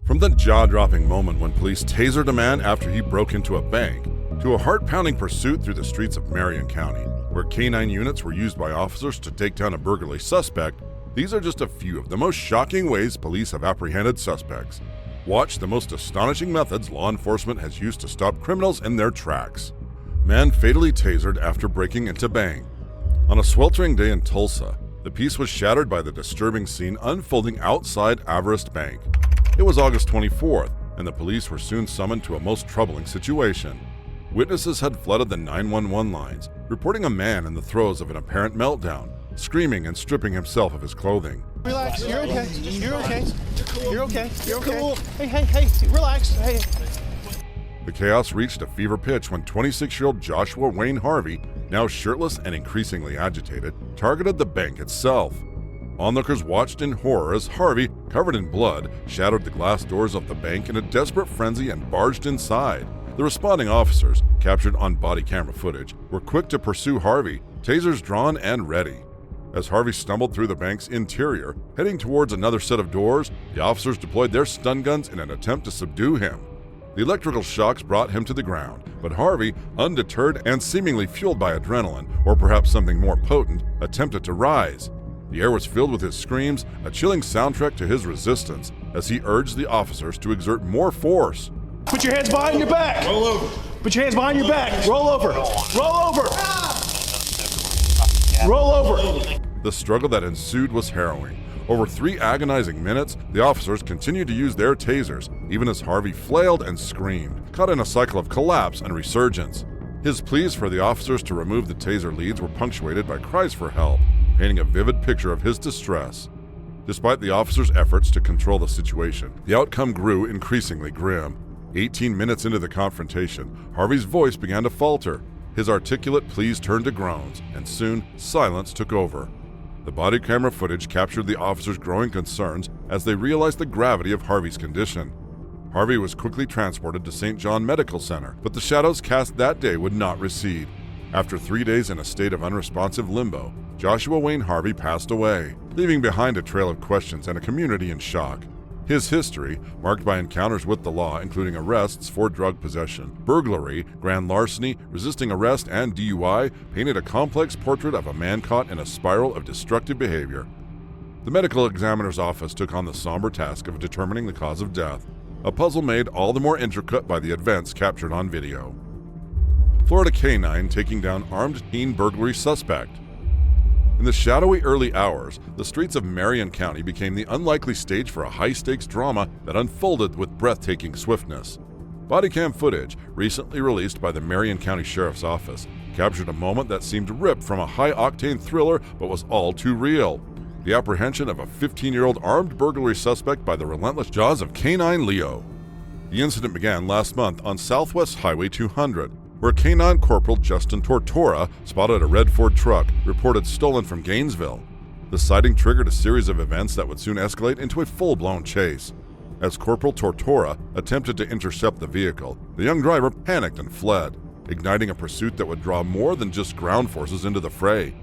From the jaw-dropping moment when police tasered a man after he broke into a bank, to a heart-pounding pursuit through the streets of Marion County, where canine units were used by officers to take down a burglary suspect, these are just a few of the most shocking ways police have apprehended suspects. Watch the most astonishing methods law enforcement has used to stop criminals in their tracks. Man fatally tasered after breaking into bank. On a sweltering day in Tulsa, the peace was shattered by the disturbing scene unfolding outside Everest Bank. It was August 24th, and the police were soon summoned to a most troubling situation. Witnesses had flooded the 911 lines, reporting a man in the throes of an apparent meltdown, screaming and stripping himself of his clothing. Relax, you're okay, you're okay, you're okay, you're okay. Hey, relax, hey. The chaos reached a fever pitch when 26-year-old Joshua Wayne Harvey, now shirtless and increasingly agitated, targeted the bank itself. Onlookers watched in horror as Harvey, covered in blood, shattered the glass doors of the bank in a desperate frenzy and barged inside. The responding officers, captured on body camera footage, were quick to pursue Harvey, tasers drawn and ready. As Harvey stumbled through the bank's interior, heading towards another set of doors, the officers deployed their stun guns in an attempt to subdue him. The electrical shocks brought him to the ground, but Harvey, undeterred and seemingly fueled by adrenaline, or perhaps something more potent, attempted to rise. The air was filled with his screams, a chilling soundtrack to his resistance, as he urged the officers to exert more force. Put your hands behind your back. Roll over. Put your hands behind your back. Roll over. Roll over. Roll over. The struggle that ensued was harrowing. Over 3 agonizing minutes, the officers continued to use their tasers, even as Harvey flailed and screamed, caught in a cycle of collapse and resurgence. His pleas for the officers to remove the taser leads were punctuated by cries for help, painting a vivid picture of his distress. Despite the officers' efforts to control the situation, the outcome grew increasingly grim. 18 minutes into the confrontation, Harvey's voice began to falter. His articulate pleas turned to groans, and soon silence took over. The body camera footage captured the officers' growing concerns as they realized the gravity of Harvey's condition. Harvey was quickly transported to St. John Medical Center, but the shadows cast that day would not recede. After 3 days in a state of unresponsive limbo, Joshua Wayne Harvey passed away, leaving behind a trail of questions and a community in shock. His history, marked by encounters with the law including arrests for drug possession, burglary, grand larceny, resisting arrest, and DUI, painted a complex portrait of a man caught in a spiral of destructive behavior. The medical examiner's office took on the somber task of determining the cause of death, a puzzle made all the more intricate by the events captured on video. Florida Canine taking down armed teen burglary suspect. In the shadowy early hours, the streets of Marion County became the unlikely stage for a high-stakes drama that unfolded with breathtaking swiftness. Bodycam footage, recently released by the Marion County Sheriff's Office, captured a moment that seemed ripped from a high-octane thriller but was all too real. The apprehension of a 15-year-old armed burglary suspect by the relentless jaws of Canine Leo. The incident began last month on Southwest Highway 200, where Canine Corporal Justin Tortora spotted a red Ford truck reported stolen from Gainesville. The sighting triggered a series of events that would soon escalate into a full-blown chase. As Corporal Tortora attempted to intercept the vehicle, the young driver panicked and fled, igniting a pursuit that would draw more than just ground forces into the fray.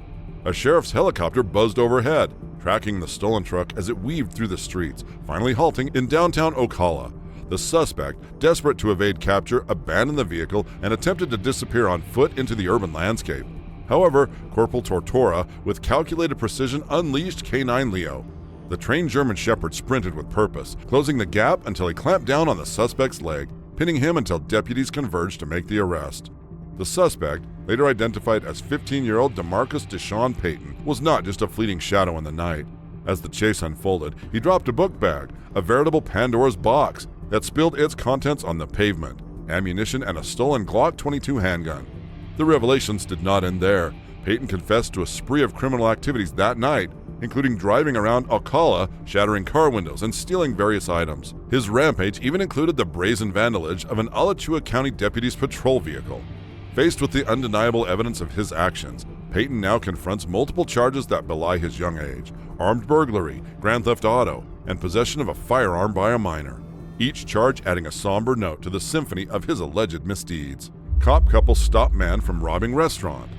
A sheriff's helicopter buzzed overhead, tracking the stolen truck as it weaved through the streets, finally halting in downtown Ocala. The suspect, desperate to evade capture, abandoned the vehicle and attempted to disappear on foot into the urban landscape. However, Corporal Tortora, with calculated precision, unleashed Canine Leo. The trained German Shepherd sprinted with purpose, closing the gap until he clamped down on the suspect's leg, pinning him until deputies converged to make the arrest. The suspect, later identified as 15-year-old DeMarcus Deshaun Payton, was not just a fleeting shadow in the night. As the chase unfolded, he dropped a book bag, a veritable Pandora's box, that spilled its contents on the pavement, ammunition and a stolen Glock 22 handgun. The revelations did not end there. Payton confessed to a spree of criminal activities that night, including driving around Ocala, shattering car windows and stealing various items. His rampage even included the brazen vandalage of an Alachua County deputy's patrol vehicle. Faced with the undeniable evidence of his actions, Payton now confronts multiple charges that belie his young age: armed burglary, grand theft auto, and possession of a firearm by a minor. Each charge adding a somber note to the symphony of his alleged misdeeds. Cop couple stop man from robbing restaurant.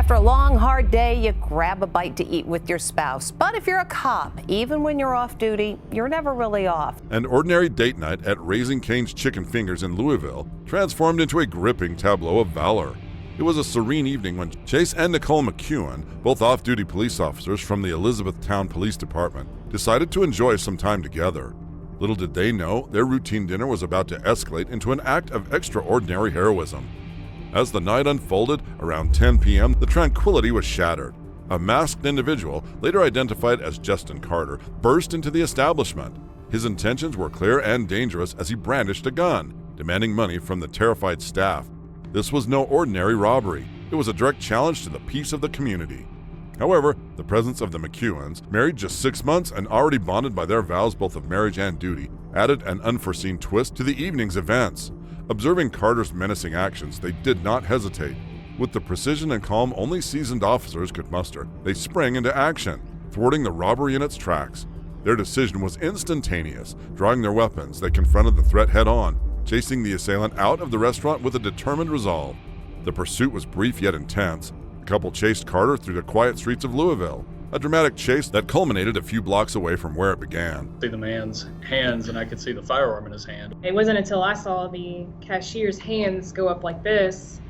After a long, hard day, you grab a bite to eat with your spouse. But if you're a cop, even when you're off duty, you're never really off. An ordinary date night at Raising Cane's Chicken Fingers in Louisville transformed into a gripping tableau of valor. It was a serene evening when Chase and Nicole McEwen, both off-duty police officers from the Elizabethtown Police Department, decided to enjoy some time together. Little did they know, their routine dinner was about to escalate into an act of extraordinary heroism. As the night unfolded, around 10 p.m., the tranquility was shattered. A masked individual, later identified as Justin Carter, burst into the establishment. His intentions were clear and dangerous as he brandished a gun, demanding money from the terrified staff. This was no ordinary robbery. It was a direct challenge to the peace of the community. However, the presence of the McEwens, married just 6 months and already bonded by their vows both of marriage and duty, added an unforeseen twist to the evening's events. Observing Carter's menacing actions, they did not hesitate. With the precision and calm only seasoned officers could muster, they sprang into action, thwarting the robbery in its tracks. Their decision was instantaneous. Drawing their weapons, they confronted the threat head-on, chasing the assailant out of the restaurant with a determined resolve. The pursuit was brief yet intense. The couple chased Carter through the quiet streets of Louisville, a dramatic chase that culminated a few blocks away from where it began. See the man's hands, and I could see the firearm in his hand. It wasn't until I saw the cashier's hands go up like this,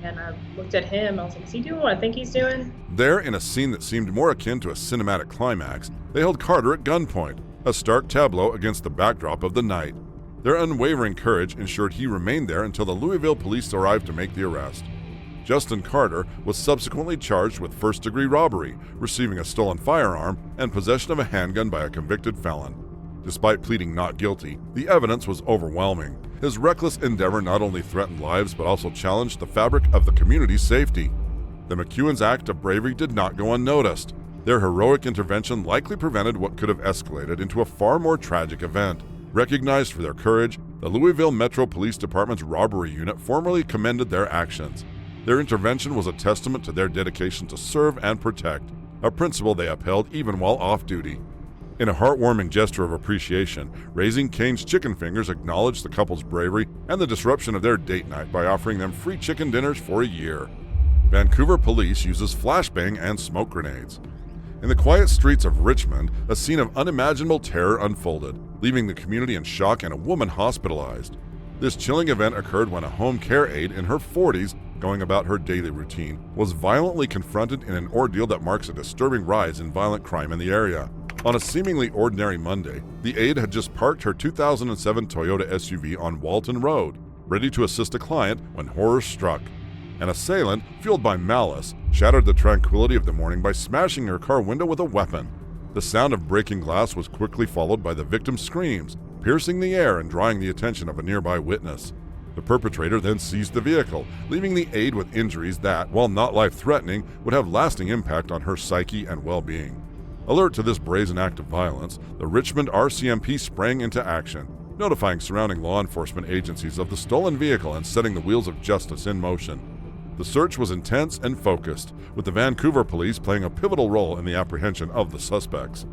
and I looked at him, I was like, is he doing what I think he's doing? There, in a scene that seemed more akin to a cinematic climax, they held Carter at gunpoint, a stark tableau against the backdrop of the night. Their unwavering courage ensured he remained there until the Louisville police arrived to make the arrest. Justin Carter was subsequently charged with first-degree robbery, receiving a stolen firearm, and possession of a handgun by a convicted felon. Despite pleading not guilty, the evidence was overwhelming. His reckless endeavor not only threatened lives but also challenged the fabric of the community's safety. The McEwen's act of bravery did not go unnoticed. Their heroic intervention likely prevented what could have escalated into a far more tragic event. Recognized for their courage, the Louisville Metro Police Department's robbery unit formally commended their actions. Their intervention was a testament to their dedication to serve and protect, a principle they upheld even while off-duty. In a heartwarming gesture of appreciation, Raising Cane's Chicken Fingers acknowledged the couple's bravery and the disruption of their date night by offering them free chicken dinners for a year. Vancouver police uses flashbang and smoke grenades. In the quiet streets of Richmond, a scene of unimaginable terror unfolded, leaving the community in shock and a woman hospitalized. This chilling event occurred when a home care aide in her 40s, going about her daily routine, was violently confronted in an ordeal that marks a disturbing rise in violent crime in the area. On a seemingly ordinary Monday, the aide had just parked her 2007 Toyota SUV on Walton Road, ready to assist a client when horror struck. An assailant, fueled by malice, shattered the tranquility of the morning by smashing her car window with a weapon. The sound of breaking glass was quickly followed by the victim's screams, piercing the air and drawing the attention of a nearby witness. The perpetrator then seized the vehicle, leaving the aide with injuries that, while not life-threatening, would have lasting impact on her psyche and well-being. Alert to this brazen act of violence, the Richmond RCMP sprang into action, notifying surrounding law enforcement agencies of the stolen vehicle and setting the wheels of justice in motion. The search was intense and focused, with the Vancouver police playing a pivotal role in the apprehension of the suspects.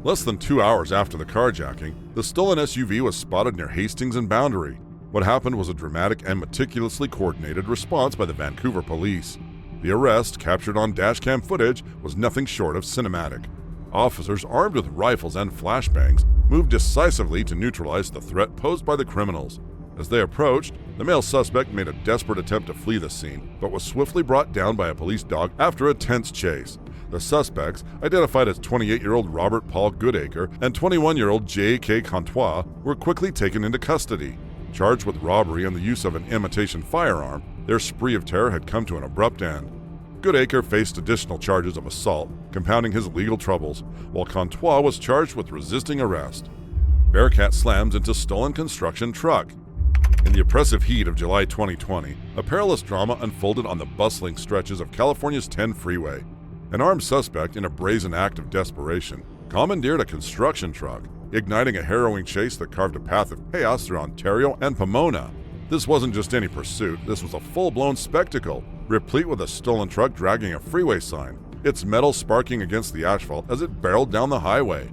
Less than 2 hours after the carjacking, the stolen SUV was spotted near Hastings and Boundary. What happened was a dramatic and meticulously coordinated response by the Vancouver police. The arrest, captured on dashcam footage, was nothing short of cinematic. Officers armed with rifles and flashbangs moved decisively to neutralize the threat posed by the criminals. As they approached, the male suspect made a desperate attempt to flee the scene, but was swiftly brought down by a police dog after a tense chase. The suspects, identified as 28-year-old Robert Paul Goodacre and 21-year-old J.K. Contois, were quickly taken into custody. Charged with robbery and the use of an imitation firearm, their spree of terror had come to an abrupt end. Goodacre faced additional charges of assault, compounding his legal troubles, while Contois was charged with resisting arrest. Bearcat slams into stolen construction truck. In the oppressive heat of July 2020, a perilous drama unfolded on the bustling stretches of California's 10 freeway. An armed suspect, in a brazen act of desperation, commandeered a construction truck, igniting a harrowing chase that carved a path of chaos through Ontario and Pomona. This wasn't just any pursuit, this was a full-blown spectacle, replete with a stolen truck dragging a freeway sign, its metal sparking against the asphalt as it barreled down the highway.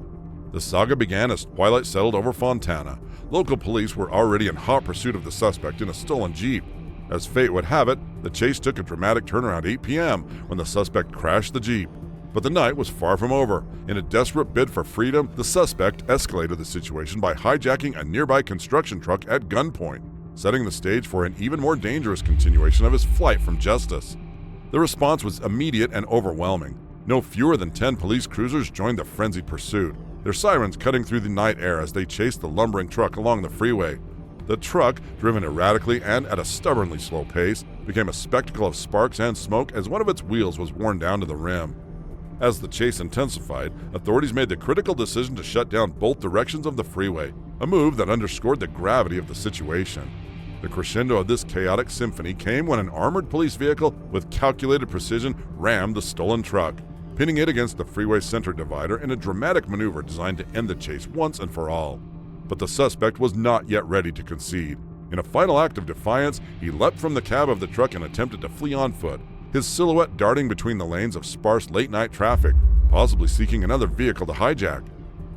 The saga began as twilight settled over Fontana. Local police were already in hot pursuit of the suspect in a stolen Jeep. As fate would have it, The chase took a dramatic turn around 8 p.m. when the suspect crashed the Jeep. But the night was far from over. In a desperate bid for freedom, the suspect escalated the situation by hijacking a nearby construction truck at gunpoint, setting the stage for an even more dangerous continuation of his flight from justice. The response was immediate and overwhelming. No fewer than 10 police cruisers joined the frenzied pursuit, their sirens cutting through the night air as they chased the lumbering truck along the freeway. The truck, driven erratically and at a stubbornly slow pace, became a spectacle of sparks and smoke as one of its wheels was worn down to the rim. As the chase intensified, authorities made the critical decision to shut down both directions of the freeway, a move that underscored the gravity of the situation. The crescendo of this chaotic symphony came when an armored police vehicle with calculated precision rammed the stolen truck, pinning it against the freeway center divider in a dramatic maneuver designed to end the chase once and for all. But the suspect was not yet ready to concede. In a final act of defiance, he leapt from the cab of the truck and attempted to flee on foot, his silhouette darting between the lanes of sparse late-night traffic, possibly seeking another vehicle to hijack.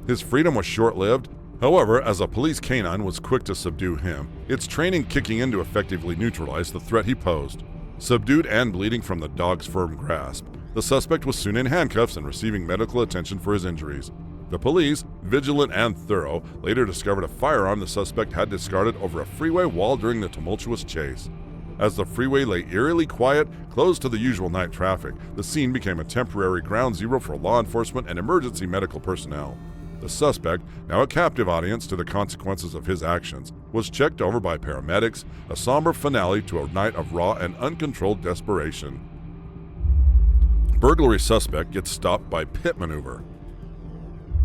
His freedom was short-lived. However, as a police canine was quick to subdue him, its training kicking in to effectively neutralize the threat he posed. Subdued and bleeding from the dog's firm grasp, the suspect was soon in handcuffs and receiving medical attention for his injuries. The police, vigilant and thorough, later discovered a firearm the suspect had discarded over a freeway wall during the tumultuous chase. As the freeway lay eerily quiet, closed to the usual night traffic, the scene became a temporary ground zero for law enforcement and emergency medical personnel. The suspect, now a captive audience to the consequences of his actions, was checked over by paramedics, a somber finale to a night of raw and uncontrolled desperation. Burglary suspect gets stopped by pit maneuver.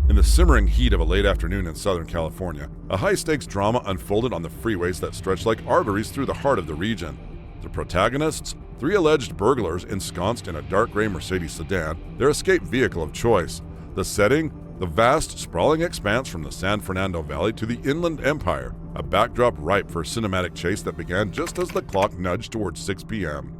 In the simmering heat of a late afternoon in Southern California, a high-stakes drama unfolded on the freeways that stretch like arteries through the heart of the region. The protagonists, 3 alleged burglars ensconced in a dark gray Mercedes sedan, their escape vehicle of choice. The setting? The vast, sprawling expanse from the San Fernando Valley to the Inland Empire, a backdrop ripe for a cinematic chase that began just as the clock nudged towards 6 p.m.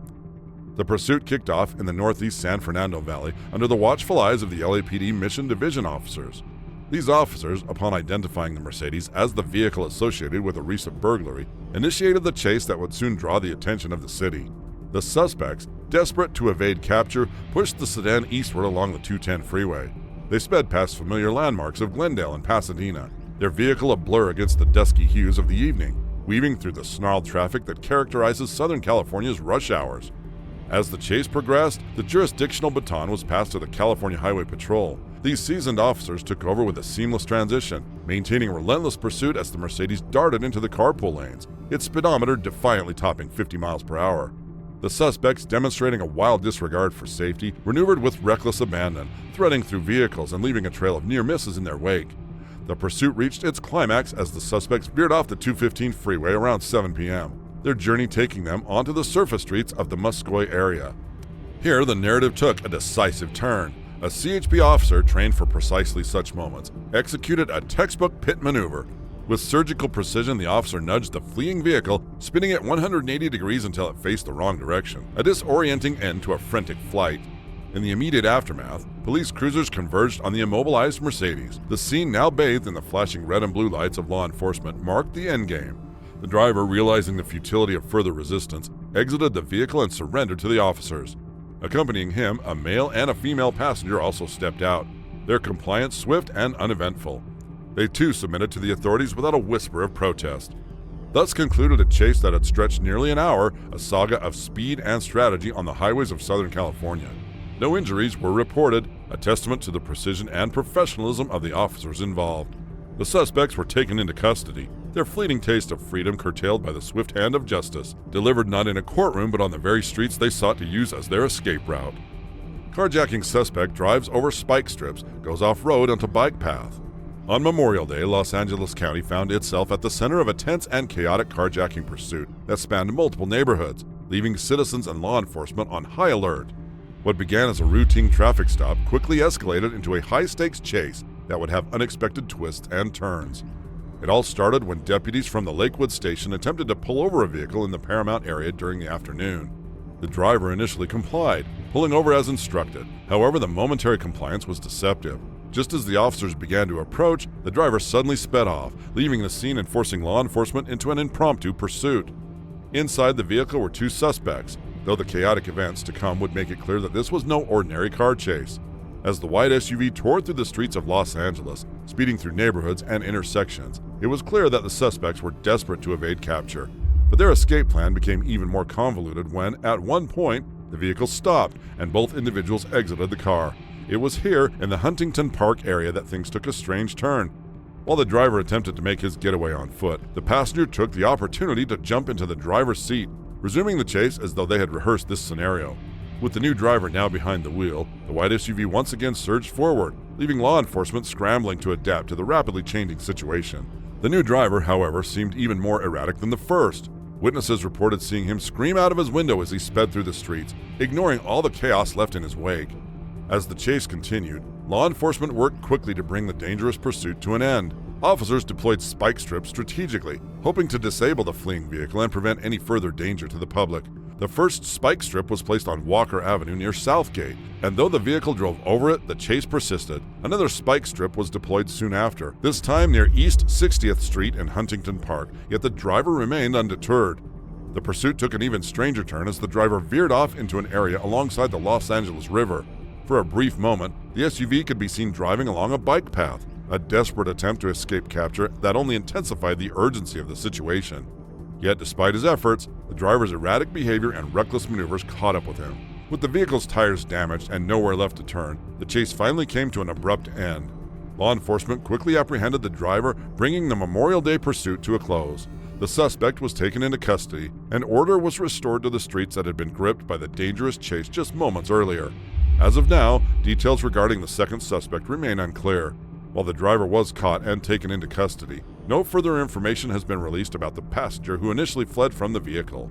The pursuit kicked off in the northeast San Fernando Valley under the watchful eyes of the LAPD Mission Division officers. These officers, upon identifying the Mercedes as the vehicle associated with a recent burglary, initiated the chase that would soon draw the attention of the city. The suspects, desperate to evade capture, pushed the sedan eastward along the 210 freeway. They sped past familiar landmarks of Glendale and Pasadena, their vehicle a blur against the dusky hues of the evening, weaving through the snarled traffic that characterizes Southern California's rush hours. As the chase progressed, the jurisdictional baton was passed to the California Highway Patrol. These seasoned officers took over with a seamless transition, maintaining relentless pursuit as the Mercedes darted into the carpool lanes, its speedometer defiantly topping 50 miles per hour. The suspects, demonstrating a wild disregard for safety, maneuvered with reckless abandon, threading through vehicles and leaving a trail of near misses in their wake. The pursuit reached its climax as the suspects veered off the 215 freeway around 7 p.m., their journey taking them onto the surface streets of the Muscoy area. Here, the narrative took a decisive turn. A CHP officer trained for precisely such moments executed a textbook pit maneuver. With surgical precision, the officer nudged the fleeing vehicle, spinning it 180 degrees until it faced the wrong direction, a disorienting end to a frantic flight. In the immediate aftermath, police cruisers converged on the immobilized Mercedes. The scene, now bathed in the flashing red and blue lights of law enforcement, marked the endgame. The driver, realizing the futility of further resistance, exited the vehicle and surrendered to the officers. Accompanying him, a male and a female passenger also stepped out, their compliance swift and uneventful. They too submitted to the authorities without a whisper of protest. Thus concluded a chase that had stretched nearly an hour, a saga of speed and strategy on the highways of Southern California. No injuries were reported, a testament to the precision and professionalism of the officers involved. The suspects were taken into custody, their fleeting taste of freedom curtailed by the swift hand of justice, delivered not in a courtroom but on the very streets they sought to use as their escape route. Carjacking suspect drives over spike strips, goes off-road onto bike path. On Memorial Day, Los Angeles County found itself at the center of a tense and chaotic carjacking pursuit that spanned multiple neighborhoods, leaving citizens and law enforcement on high alert. What began as a routine traffic stop quickly escalated into a high-stakes chase that would have unexpected twists and turns. It all started when deputies from the Lakewood station attempted to pull over a vehicle in the Paramount area during the afternoon. The driver initially complied, pulling over as instructed. However, the momentary compliance was deceptive. Just as the officers began to approach, the driver suddenly sped off, leaving the scene and forcing law enforcement into an impromptu pursuit. Inside the vehicle were 2 suspects, though the chaotic events to come would make it clear that this was no ordinary car chase. As the white SUV tore through the streets of Los Angeles, speeding through neighborhoods and intersections, it was clear that the suspects were desperate to evade capture. But their escape plan became even more convoluted when, at one point, the vehicle stopped and both individuals exited the car. It was here, in the Huntington Park area, that things took a strange turn. While the driver attempted to make his getaway on foot, the passenger took the opportunity to jump into the driver's seat, resuming the chase as though they had rehearsed this scenario. With the new driver now behind the wheel, the white SUV once again surged forward, leaving law enforcement scrambling to adapt to the rapidly changing situation. The new driver, however, seemed even more erratic than the first. Witnesses reported seeing him scream out of his window as he sped through the streets, ignoring all the chaos left in his wake. As the chase continued, law enforcement worked quickly to bring the dangerous pursuit to an end. Officers deployed spike strips strategically, hoping to disable the fleeing vehicle and prevent any further danger to the public. The first spike strip was placed on Walker Avenue near Southgate, and though the vehicle drove over it, the chase persisted. Another spike strip was deployed soon after, this time near East 60th Street in Huntington Park, yet the driver remained undeterred. The pursuit took an even stranger turn as the driver veered off into an area alongside the Los Angeles River. For a brief moment, the SUV could be seen driving along a bike path, a desperate attempt to escape capture that only intensified the urgency of the situation. Yet, despite his efforts, the driver's erratic behavior and reckless maneuvers caught up with him. With the vehicle's tires damaged and nowhere left to turn, the chase finally came to an abrupt end. Law enforcement quickly apprehended the driver, bringing the Memorial Day pursuit to a close. The suspect was taken into custody, and order was restored to the streets that had been gripped by the dangerous chase just moments earlier. As of now, details regarding the second suspect remain unclear. While the driver was caught and taken into custody, no further information has been released about the passenger who initially fled from the vehicle.